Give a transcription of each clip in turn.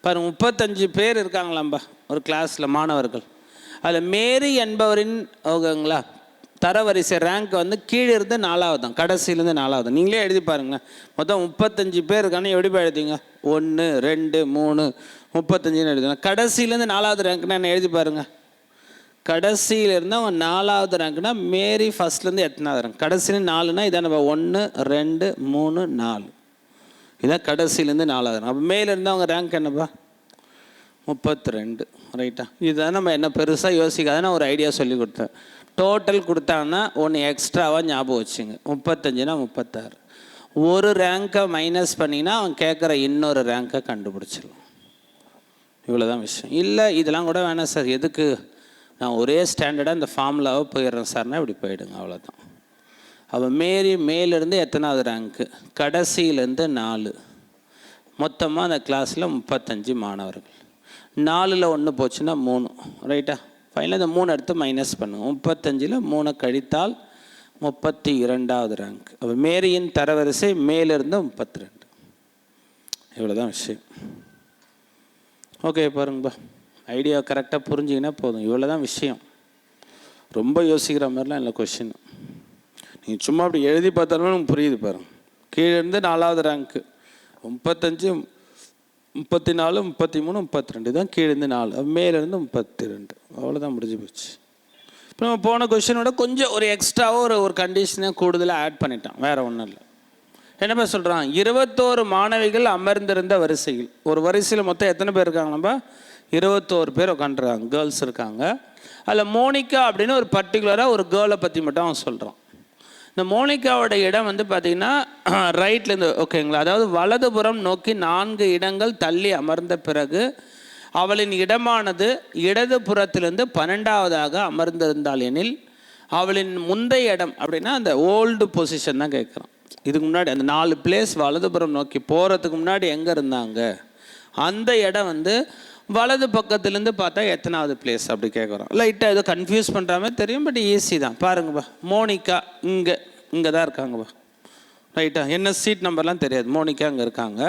பாருங்கள் 35 பேர் இருக்காங்களாம்பா ஒரு கிளாஸில் மாணவர்கள். அதில் மேரி என்பவரின் ஓகேங்களா தரவரிசை ரேங்க் வந்து கீழே இருந்து 4வது தான், கடைசியிலேருந்து 4வது. நீங்களே எழுதி பாருங்கள். மொத்தம் 35 பேர் இருக்கானே, எப்படி எழுதிங்க? 1 2 3 35ன்னு எழுதுங்க. கடைசியிலேருந்து 4வது ரேங்க்னா என்ன எழுதி பாருங்கள். கடைசியிலேருந்து அவங்க 4வது ரேங்க்னா மேரி ஃபஸ்ட்லேருந்து எத்தனாவது ரேங்க்? கடைசியில் 4னா இதான் நம்ம 1 2 3 4 இதான் கடைசியிலேருந்து 4வது ரேங்க். அப்போ மேலேருந்து அவங்க ரேங்க் என்னப்பா? 32. ரைட்டா? இதுதான் நம்ம என்ன பெருசாக யோசிக்காதுன்னு ஒரு ஐடியா சொல்லி கொடுத்தேன். டோட்டல் கொடுத்தாங்கன்னா ஒன்று எக்ஸ்ட்ராவாக ஞாபகம் வச்சுங்க. 35னா 36. ஒரு ரேங்கை மைனஸ் பண்ணிங்கன்னா அவன் கேட்குற இன்னொரு ரேங்கை கண்டுபிடிச்சிடலாம். இவ்வளோதான் விஷயம். இல்லை இதெல்லாம் கூட வேணாம் சார், எதுக்கு, நான் ஒரே ஸ்டாண்டர்டாக இந்த ஃபார்முலாவை போயிடுறேன் சார்னா இப்படி போயிடுங்க, அவ்வளோதான். அப்போ மேரி மேலேருந்து எத்தனாவது ரேங்க்கு? கடைசியிலேருந்து 4. மொத்தமாக அந்த கிளாஸில் 35 மாணவர்கள். 4ல் 1 போச்சுன்னா 3. ரைட்டா? ஃபைனலாக இந்த 3 எடுத்து மைனஸ் பண்ணுங்கள். 35ல் 3 கழித்தால் 32வது ரேங்க். அப்போ மேரியின் தரவரிசை மேலிருந்து 32. இவ்வளோதான் விஷயம். ஓகே பாருங்கப்பா, ஐடியா கரெக்டாக புரிஞ்சிங்கன்னா போதும். இவ்வளோ தான் விஷயம். ரொம்ப யோசிக்கிற மாதிரிலாம் இல்லை கொஷின். நீங்கள் சும்மா அப்படி எழுதி பார்த்தாலும் எனக்கு புரியுது பாருங்கள். கீழேருந்து 4வது ரேங்க்கு 35 34 33 32 தான் கீழேருந்து 4, மேலேருந்து 32. அவ்வளோதான், முடிஞ்சு போச்சு. இப்போ நம்ம போன கொஷினோட கொஞ்சம் ஒரு எக்ஸ்ட்ராவாக ஒரு கண்டிஷனை கூடுதலாக ஆட் பண்ணிட்டான், வேறு ஒன்றும் இல்லை. என்னப்பா சொல்கிறான்? 21 மாணவிகள் அமர்ந்திருந்த வரிசையில். ஒரு வரிசையில் மொத்தம் எத்தனை பேர் இருக்காங்க? நம்ம 21 பேர் உட்காந்துருக்காங்க, கேர்ள்ஸ் இருக்காங்க. அதில் மோனிகா அப்படின்னு ஒரு பர்டிகுலராக ஒரு கேர்ளை பற்றி மட்டும் அவன் சொல்கிறான். இந்த மோனிகாவோட இடம் வந்து பார்த்திங்கன்னா ரைட்லேருந்து, ஓகேங்களா, அதாவது வலதுபுறம் நோக்கி 4 இடங்கள் தள்ளி அமர்ந்த பிறகு அவளின் இடமானது இடது புறத்திலிருந்து 12வதாக அமர்ந்திருந்தாள் எனில் அவளின் முந்தைய இடம் அப்படின்னா அந்த ஓல்டு பொசிஷன் தான் கேட்குறான். இதுக்கு முன்னாடி அந்த 4 பிளேஸ் வலதுபுறம் நோக்கி போகிறதுக்கு முன்னாடி எங்கே இருந்தாங்க, அந்த இடம் வந்து வலது பக்கத்துலேருந்து பார்த்தா எத்தனாவது பிளேஸ் அப்படி கேட்குறோம். லைட்டாக ஏதோ கன்ஃபியூஸ் பண்ணுற மாதிரி தெரியும், பட் ஈஸி தான். பாருங்கப்பா, மோனிகா இங்கே தான் இருக்காங்கப்பா. ரைட்டா? என்ன சீட் நம்பர்லாம் தெரியாது, மோனிகா அங்கே இருக்காங்க.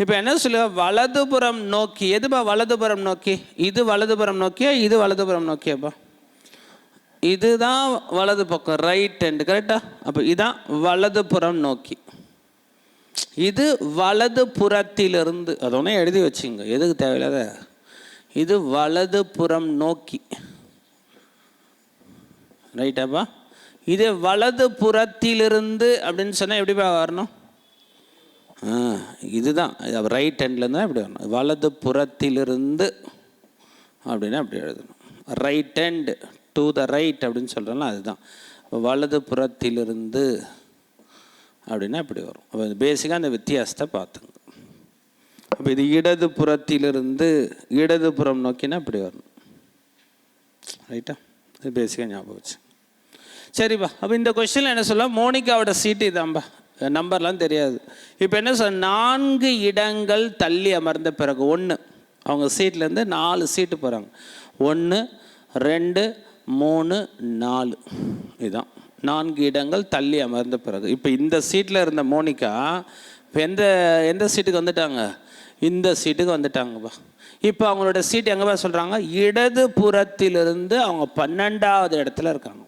இப்போ என்ன சொல்லுவா? வலதுபுறம் நோக்கி. எதுப்பா வலதுபுறம் நோக்கி? இது வலதுபுறம் நோக்கியா, இது வலதுபுறம் நோக்கியாப்பா? இதுதான் வலது பக்கம், ரைட் ஹேண்டு. கரெக்டா? அப்போ இதுதான் வலதுபுறம் நோக்கி. இது வலது புறத்திலிருந்து, அது ஒன்றே எழுதி வச்சுங்க, எதுக்கு தேவையில்லாத. இது வலது புறம் நோக்கி. ரைட்டாப்பா? இது வலது புறத்திலிருந்து அப்படின்னு சொன்னால் எப்படிப்பா வரணும்? இதுதான் ரைட் ஹேண்ட்லேருந்து தான் இப்படி வரணும். வலது புறத்திலிருந்து அப்படின்னா அப்படி எழுதணும். Right hand to the right அப்படின்னு சொல்கிறோம்ல, அதுதான் வலது புறத்திலிருந்து அப்படின்னா இப்படி வரும். அப்போ பேசிக்காக அந்த வித்தியாசத்தை பார்த்துங்க. அப்போ இது இடது புறத்திலிருந்து இடது புறம் நோக்கினா இப்படி வரணும். ரைட்டா? இது பேசிக்காக ஞாபகம் வச்சு. சரிப்பா, அப்போ இந்த கொஸ்டினில் என்ன சொல்ல, மோனிகாவோட சீட்டு இதான்பா, நம்பர்லாம் தெரியாது. இப்போ என்ன சொல்ல, 4 இடங்கள் தள்ளி அமர்ந்த பிறகு 1, அவங்க சீட்லேருந்து 4 சீட்டு போகிறாங்க. 1 2 3 4 இதுதான் 4 இடங்கள் தள்ளி அமர்ந்த பிறகு. இப்போ இந்த சீட்டில் இருந்த மோனிகா இப்போ எந்த சீட்டுக்கு வந்துட்டாங்க? இந்த சீட்டுக்கு வந்துட்டாங்கப்பா. இப்போ அவங்களோட சீட் எங்கேப்பா சொல்கிறாங்க? இடது புறத்திலிருந்து அவங்க 12வது இடத்துல இருக்காங்க.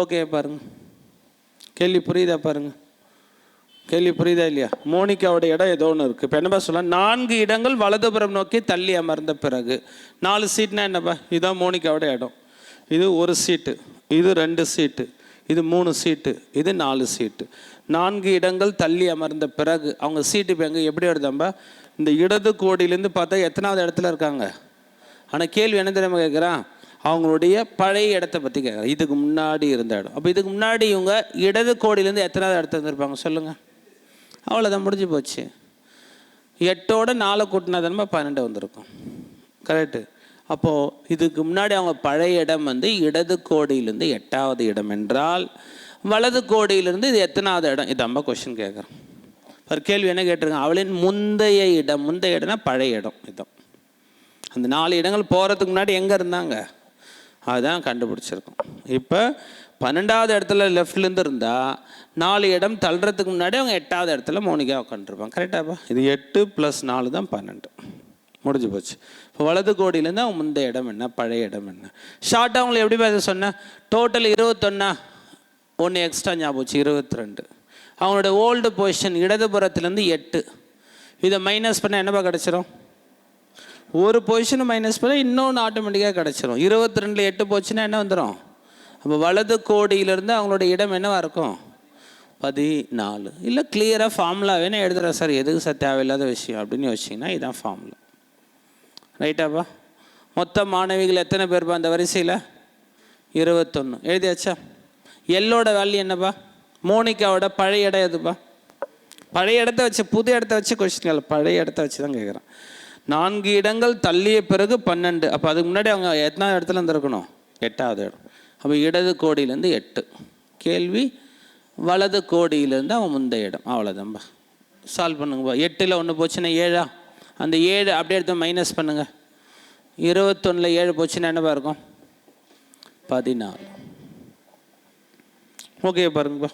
ஓகே பாருங்க, கேள்வி புரியுதா? பாருங்க, கேள்வி புரியுதா இல்லையா? மோனிகாவோட இடம் ஏதோ ஒன்று இருக்குது. இப்போ என்னப்பா சொல்லலாம்? 4 இடங்கள் வலதுபுறம் நோக்கி தள்ளி அமர்ந்த பிறகு 4 சீட்னா என்னப்பா? இதுதான் மோனிகாவோட இடம். இது 1 சீட்டு, இது 2 சீட்டு, இது 3 சீட்டு, இது 4 சீட்டு. 4 இடங்கள் தள்ளி அமர்ந்த பிறகு அவங்க சீட்டு இப்போ எங்கே எப்படி எடுத்தாம்பா? இந்த இடது கோடியிலேருந்து பார்த்தா எத்தனாவது இடத்துல இருக்காங்க? ஆனால் கேள்வி என்ன தெரியாமல் கேட்குறான், அவங்களுடைய பழைய இடத்த பற்றி கேட்குறான், இதுக்கு முன்னாடி இருந்த இடம். அப்போ இதுக்கு முன்னாடி இவங்க இடது கோடியிலேருந்து எத்தனாவது இடத்துல இருந்திருப்பாங்க சொல்லுங்கள்? அவ்வளோதான், முடிஞ்சு போச்சு. 8ஓட 4 கூட்டினா தானே 12 வந்திருக்கும். கரெக்டு? அப்போது இதுக்கு முன்னாடி அவங்க பழைய இடம் வந்து இடது கோடியிலேருந்து 8வது இடம் என்றால் வலது கோடியிலிருந்து இது எத்தனாவது இடம்? இது அம்மா கொஸ்டின் கேட்குறேன். ஒரு கேள்வி என்ன கேட்டிருக்காங்க? அவளின் முந்தைய இடம். முந்தைய இடம்னா பழைய இடம். இதுதான் அந்த 4 இடங்கள் போகிறதுக்கு முன்னாடி எங்கே இருந்தாங்க அதுதான் கண்டுபிடிச்சிருக்கோம். இப்போ 12வது இடத்துல லெஃப்ட்லேருந்து இருந்தால் 4 இடம் தள்ளுறதுக்கு முன்னாடி அவங்க 8வது இடத்துல மோனிகா உட்காந்துருப்பாங்க. கரெக்டாப்பா? இது 8 + 4 தான் 12. முடிஞ்சு போச்சு. இப்போ வலது கோடியிலேருந்து அவங்க முந்தைய இடம் என்ன, பழைய இடம் என்ன. ஷார்ட்டாக அவங்களை எப்படி பேச சொன்னேன்? டோட்டல் 21, 1 எக்ஸ்ட்ரா ஞாபகம், 22. அவங்களோட ஓல்டு பொசிஷன் இடதுபுறத்துலேருந்து 8. இதை மைனஸ் பண்ணால் என்னப்பா கிடச்சிரும்? ஒரு பொசிஷனை மைனஸ் பண்ணால் இன்னொன்று ஆட்டோமேட்டிக்காக கிடச்சிரும். 22ல் 8 போச்சுன்னா என்ன வந்துடும்? அப்போ வலது கோடியிலேருந்து அவங்களோட இடம் என்னவாக இருக்கும்? 14. இல்லை கிளியராக ஃபார்முலா வேணும் எழுதுகிறேன் சார், எதுக்கு சார் தேவையில்லாத விஷயம் அப்படின்னு யோசிச்சிங்கன்னா இதுதான் ஃபார்முலா. ரைட்டாப்பா? மொத்த மாணவிகள் எத்தனை பேர்ப்பா அந்த வரிசையில்? 21. எழுதியாச்சா? எல்லோட வேல்யூ என்னப்பா? மோனிகாவோட பழைய இடம் எதுப்பா? பழைய இடத்த வச்சு, புது இடத்த வச்சு கொஸ்டின் இல்லை, பழைய இடத்த வச்சு தான் கேட்குறேன். 4 இடங்கள் தள்ளிய பிறகு 12. அப்போ அதுக்கு முன்னாடி அவங்க எத்தனாவது இடத்துல இருந்திருக்கணும்? 8வது இடம். அப்போ இடது கோடியிலேருந்து 8. கேள்வி வலது கோடியிலேருந்து அவன் முந்தைய இடம். அவ்வளோதான்பா. சால்வ் பண்ணுங்கப்பா. 8ல் 1 போச்சுன்னா 7. அந்த 7 அப்படியே எடுத்து மைனஸ் பண்ணுங்கள். 21ல் 7 போச்சுன்னா என்னப்பா இருக்கும்? 14. ஓகே பாருங்கப்பா.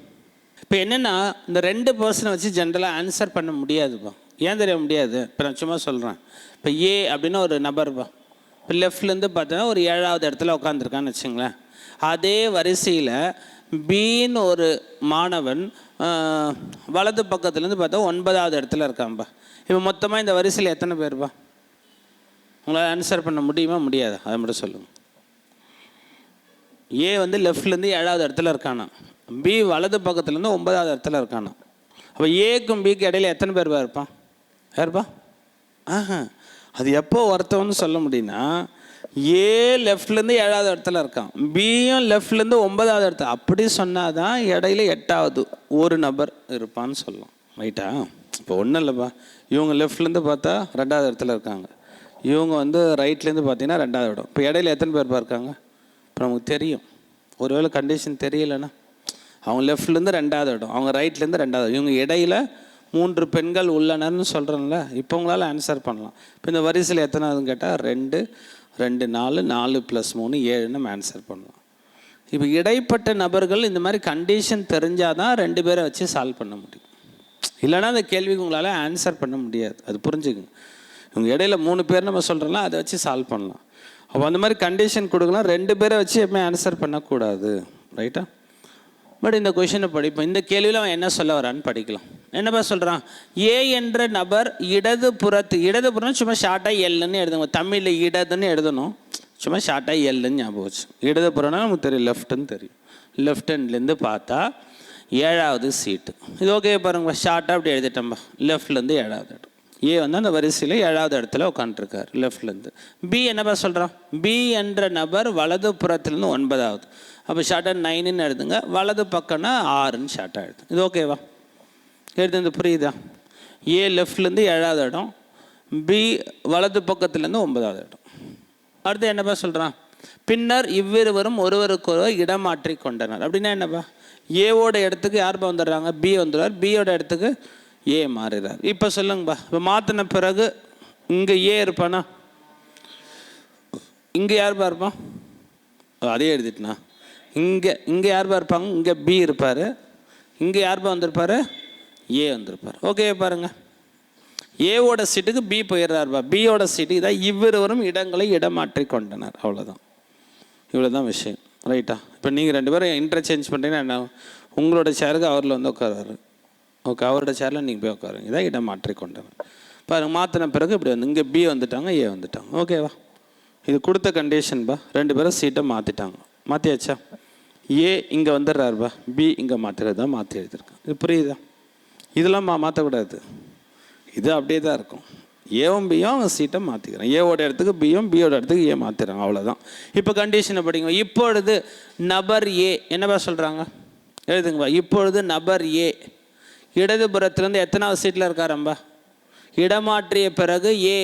இப்போ என்னென்னா இந்த 2 பர்சனை வச்சு ஜென்ரலாக ஆன்சர் பண்ண முடியாதுப்பா. ஏன் தெரிய முடியாது? இப்போ நான் சும்மா சொல்கிறேன். இப்போ ஏ அப்படின்னா ஒரு நபர்ப்பா. இப்போ லெஃப்ட்லேருந்து பார்த்தோன்னா ஒரு 7வது இடத்துல உட்காந்துருக்கான்னு வச்சுங்களேன். அதே வரிசையில் பின்னு ஒரு மாணவன் வலது பக்கத்துலேருந்து பார்த்தா 9வது இடத்துல இருக்கான்ப்பா. இப்போ மொத்தமாக இந்த வரிசையில் எத்தனை பேர்ப்பா? உங்களால் ஆன்சர் பண்ண முடியுமா முடியாது? அதை மட்டும் சொல்லுங்கள். ஏ வந்து லெஃப்ட்லேருந்து 7வது இடத்துல இருக்கானா, பி வலது பக்கத்துலேருந்து 9வது இடத்துல இருக்கானா. அப்போ ஏக்கும் பிக்கு இடையில எத்தனை பேர் இருப்பான்? யாருப்பா? அது எப்போ ஒருத்தவன்னு சொல்ல முடியும்னா, ஏ லெஃப்ட்லேருந்து 7வது இடத்துல இருக்கான், பியும் லெஃப்ட்லேருந்து 9வது இடத்துல. அப்படி சொன்னால் தான் இடையில 8வது ஒரு நபர் இருப்பான்னு சொல்லலாம். ரைட்டா? இப்போ ஒன்றும் இல்லைப்பா. இவங்க லெஃப்ட்லேருந்து பார்த்தா 2வது இடத்துல இருக்காங்க, இவங்க வந்து ரைட்லேருந்து பார்த்தீங்கன்னா 2வது இடம். இப்போ இடையில எத்தனை பேர்ப்பா இருக்காங்க? இப்போ நமக்கு தெரியும். ஒருவேளை கண்டிஷன் தெரியலைன்னா, அவங்க லெஃப்ட்லேருந்து 2வது இடம், அவங்க ரைட்லேருந்து 2வது, இவங்க இடையில 3 பெண்கள் உள்ளனர்னு சொல்கிறேன்ல. இப்போ உங்களால் ஆன்சர் பண்ணலாம். இப்போ இந்த வரிசையில் எத்தனாவதுன்னு கேட்டால் 2, 2, 4, 4 + 3 7 நம்ம ஆன்சர் பண்ணலாம். இப்போ இடைப்பட்ட நபர்கள் இந்த மாதிரி கண்டிஷன் தெரிஞ்சால் தான் 2 பேரை வச்சு சால்வ் பண்ண முடியும். இல்லைனா அந்த கேள்விக்கு உங்களால் ஆன்சர் பண்ண முடியாது. அது புரிஞ்சுக்குங்க. இவங்க இடையில 3 பேர் நம்ம சொல்கிறோம்னா அதை வச்சு சால்வ் பண்ணலாம். அப்போ அந்த மாதிரி கண்டிஷன் கொடுக்கலாம். 2 பேரை வச்சு எப்பவுமே ஆன்சர் பண்ணக்கூடாது. ரைட்டா? பட் இந்த கொஷினை படிப்போம். இந்த கேள்வியில் அவன் என்ன சொல்ல வரான்னு படிக்கலாம். என்னப்பா சொல்கிறான்? ஏ என்ற நபர் இடதுபுறம் சும்மா ஷார்ட்டாக எல்லுன்னு எழுதுங்க. தமிழில் இடதுன்னு எழுதணும், சும்மா ஷார்ட்டாக எல்லுன்னு ஞாபகம் வச்சு. இடதுபுறம்னா நமக்கு தெரியும், லெஃப்ட்டுன்னு தெரியும். லெஃப்ட் ஹேண்ட்லேருந்து பார்த்தா 7வது சீட்டு. இது ஓகே பாருங்க, ஷார்ட்டாக அப்படி எழுதிட்டோம்பா. லெஃப்ட்லேருந்து 7வது இடம். ஏ வந்து அந்த வரிசையில் 7வது இடத்துல உட்காந்துருக்கார் லெஃப்ட்லேருந்து. பி என்னப்பா சொல்கிறான்? பி என்ற நபர் வலது புறத்துலேருந்து 9வது. அப்போ ஷார்ட்டாக 9ன்னு எழுதுங்க. வலது பக்கம்னா 6ன்னு ஷார்ட்டாக எழுது. இது ஓகேவா? எழுதுந்து புரியுதா? ஏ லெஃப்ட்லேருந்து 7வது இடம், பி வலது பக்கத்துலேருந்து 9வது இடம். அடுத்து என்னப்பா சொல்கிறான்? பின்னர் இவ்விருவரும் ஒருவருக்கொருவர் இடம் மாற்றி கொண்டனர். அப்படின்னா என்னப்பா? ஏவோட இடத்துக்கு யார்ப்பா வந்துடுறாங்க? பி வந்துடுறார். பியோட இடத்துக்கு ஏ மாறுறார். இப்போ சொல்லுங்கப்பா, இப்போ மாற்றின பிறகு இங்கே ஏ இருப்பானா? இங்கே யார்ப்பா இருப்பான்? அதே எழுதிட்டுனா இங்கே யார்ப்பா இருப்பாங்க? இங்கே பி இருப்பார். இங்கே யார்ப்பா வந்திருப்பார்? ஏ வந்திருப்பார். ஓகே பாருங்கள், ஏவோட சீட்டுக்கு பி போயிடுறாருப்பா. பியோட சீட்டுக்கு தான் இவ்விருவரும் இடங்களை இடமாற்றி கொண்டனர். அவ்வளோதான், இவ்வளோதான் விஷயம். ரைட்டா? இப்போ நீங்கள் 2 பேரும் இன்டர்சேஞ்ச் பண்ணுறீங்கன்னா என்ன? உங்களோட சேருக்கு அவரில் வந்து உட்காராரு. ஓகே, அவரோட சேரில் நீங்கள் போய் உட்காருங்க. இதான் இடம் மாற்றி கொண்டனர். பாருங்கள், மாற்றின பிறகு இப்படி வந்து இங்கே பி வந்துட்டாங்க, ஏ வந்துட்டாங்க. ஓகேவா? இது கொடுத்த கண்டிஷன்பா. 2 பேரும் சீட்டை மாற்றிட்டாங்க. மாற்றியாச்சா? ஏ இங்கே வந்துடுறாருப்பா, பி இங்கே மாற்றுறது தான் மாற்றி எழுதியிருக்கேன். இது புரியுதா? இதெல்லாம் மாற்றக்கூடாது, இது அப்படியே தான் இருக்கும். ஏவும் பியும் அவங்க சீட்டை மாற்றிக்கிறேன். ஏவோட இடத்துக்கு பியும், பியோட இடத்துக்கு ஏ மாற்றிடுறாங்க. அவ்வளோதான். இப்போ கண்டிஷனை படிங்க. இப்பொழுது நபர் ஏ என்னப்பா சொல்கிறாங்க? எழுதுங்கப்பா. இப்பொழுது நபர் ஏ இடதுபுறத்துலேருந்து எத்தனாவது சீட்டில் இருக்காரம்பா? இடமாற்றிய பிறகு ஏ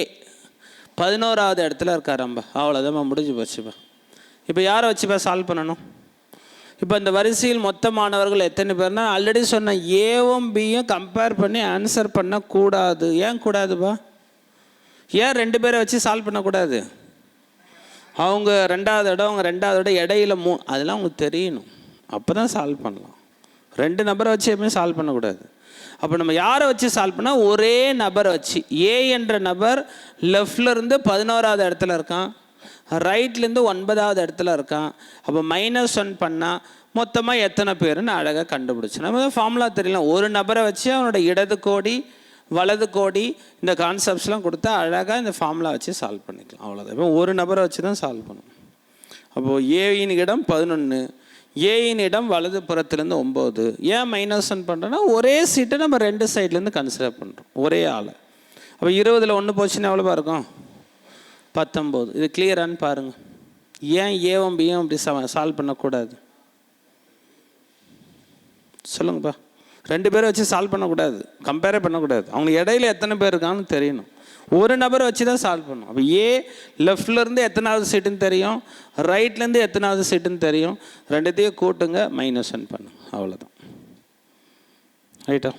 11வது இடத்துல இருக்காரம்பா. அவ்வளோதான், முடிஞ்சு போச்சுப்பா. இப்போ யாரை வச்சுப்பா சால்வ் பண்ணணும்? இப்போ இந்த வரிசையில் மொத்த மாணவர்கள் எத்தனை பேர்னா ஆல்ரெடி சொன்ன ஏவும் பியும் கம்பேர் பண்ணி ஆன்சர் பண்ணக்கூடாது. ஏன் கூடாதுப்பா? ஏன் 2 பேரை வச்சு சால்வ் பண்ணக்கூடாது? அவங்க 2வது இடம், அவங்க 2வது இடம் இடையில அதெல்லாம் உங்களுக்கு தெரியணும். அப்போ தான் சால்வ் பண்ணலாம். 2 நபரை வச்சு எப்பவுமே சால்வ் பண்ணக்கூடாது. அப்போ நம்ம யாரை வச்சு சால்வ் பண்ணால், ஒரே நபரை வச்சு. ஏ என்ற நபர் லெஃப்ட்லேருந்து 11வது இடத்துல இருக்கான், ரைட்லேருந்து 9வது இடத்துல இருக்கான். அப்போ -1 பண்ணால் மொத்தமாக எத்தனை பேருன்னு அழகாக கண்டுபிடிச்சு நம்ம தான் ஃபார்முலா தெரியலாம். ஒரு நபரை வச்சு அவனோட இடது கோடி வலது கோடி இந்த கான்செப்ட்ஸ்லாம் கொடுத்தா அழகாக இந்த ஃபார்முலா வச்சு சால்வ் பண்ணிக்கலாம். அவ்வளோதான். இப்போ ஒரு நபரை வச்சு தான் சால்வ் பண்ணணும். அப்போது ஏயின் இடம் 11, ஏயின் இடம் வலது புறத்துலேருந்து 9. ஏன் -1 பண்ணுறோன்னா, ஒரே சீட்டை நம்ம 2 சைட்லேருந்து கன்சிடர் பண்ணுறோம், ஒரே ஆளை. அப்போ 20ல் 1 போச்சுன்னா எவ்வளோவா இருக்கும்? 19. இது கிளியரானு பாருங்கள். ஏன் ஏவும் பியும் அப்படி சால்வ் பண்ணக்கூடாது சொல்லுங்கப்பா. 2 பேரை வச்சு சால்வ் பண்ணக்கூடாது, கம்பேரே பண்ணக்கூடாது. அவங்க இடையில எத்தனை பேர் இருக்கான்னு தெரியணும். ஒரு நபரை வச்சு தான் சால்வ் பண்ணணும். அப்போ ஏ லெஃப்ட்லேருந்து எத்தனாவது சீட்டுன்னு தெரியும், ரைட்லேருந்து எத்தனாவது சீட்டுன்னு தெரியும். 2த்தையும் கூட்டுங்க, -1 பண்ணுங்க, அவ்வளோதான். ரைட்டா?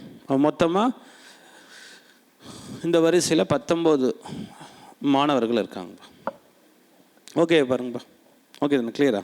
மொத்தமாக இந்த வரிசையில் 19 மாணவர்கள் இருக்காங்கப்பா. ஓகே பாருங்கப்பா. ஓகே தானே? கிளியரா?